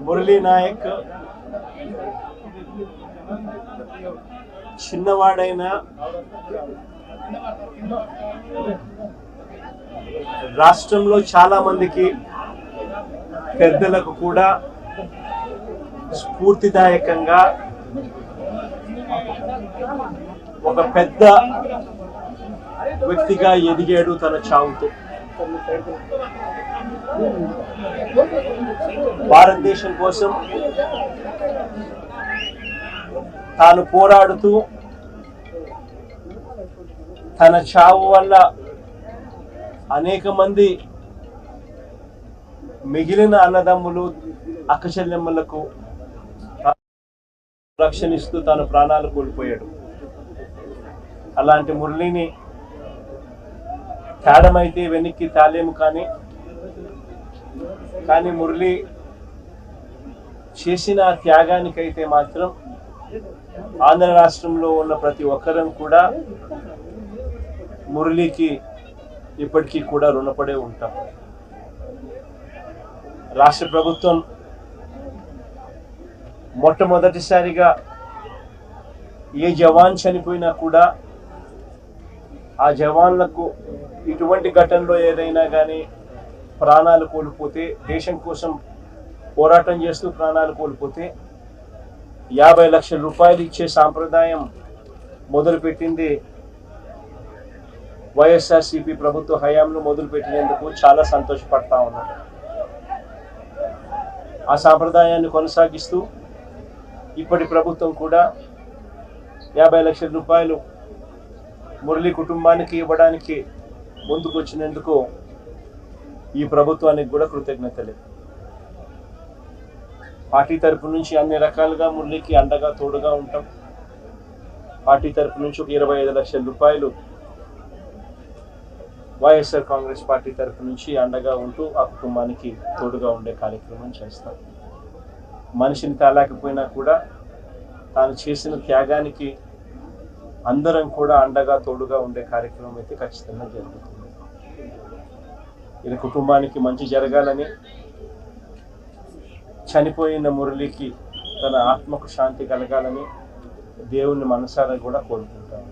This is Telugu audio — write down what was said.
మురళీ నాయక్ చిన్నవాడైన రాష్ట్రంలో చాలా మందికి పెద్దలకు కూడా స్ఫూర్తిదాయకంగా ఒక పెద్ద వ్యక్తిగా ఎదిగాడు తన చావుతో. భారతదేశం కోసం తాను పోరాడుతూ తన చావు వల్ల అనేక మంది మిగిలిన అన్నదమ్ములు అక్కచెల్లెమ్మలకు రక్షణిస్తూ తన ప్రాణాలు కోల్పోయాడు. అలాంటి మురళిని తేడమైతే వెనక్కి తాలేము, కానీ మురళి చేసిన త్యాగానికైతే మాత్రం ఆంధ్ర రాష్ట్రంలో ఉన్న ప్రతి ఒక్కరం కూడా మురళికి ఇప్పటికీ కూడా రుణపడే ఉంటాం. రాష్ట్ర ప్రభుత్వం మొట్టమొదటిసారిగా ఏ జవాన్ చనిపోయినా కూడా ఆ జవాన్లకు ఇటువంటి ఘటనలో ఏదైనా కానీ ప్రాణాలు కోల్పోతే, దేశం కోసం పోరాటం చేస్తూ ప్రాణాలు కోల్పోతే 50 లక్షల రూపాయలు ఇచ్చే సాంప్రదాయం మొదలుపెట్టింది వైఎస్ఆర్సీపీ ప్రభుత్వ హయాంలో మొదలుపెట్టినందుకు చాలా సంతోషపడతా ఉన్నాం. ఆ సాంప్రదాయాన్ని కొనసాగిస్తూ ఇప్పటి ప్రభుత్వం కూడా 50 లక్షల రూపాయలు మురళి కుటుంబానికి ఇవ్వడానికి ముందుకు వచ్చినందుకు ఈ ప్రభుత్వానికి కూడా కృతజ్ఞతలే. పార్టీ తరపు నుంచి అన్ని రకాలుగా మురళికి అండగా తోడుగా ఉంటాం. పార్టీ తరపు నుంచి ఒక 25 లక్షల రూపాయలు వైఎస్ఆర్ కాంగ్రెస్ పార్టీ తరపు నుంచి అండగా ఉంటూ ఆ కుటుంబానికి తోడుగా ఉండే కార్యక్రమం చేస్తాం. మనిషిని తాలేకపోయినా కూడా తాను చేసిన త్యాగానికి అందరం కూడా అండగా తోడుగా ఉండే కార్యక్రమం అయితే ఖచ్చితంగా జరుగుతుంది. ఇది కుటుంబానికి మంచి జరగాలని, చనిపోయిన మురళికి తన ఆత్మకు శాంతి కలగాలని దేవుని మనసారా కూడా కోరుకుంటాను.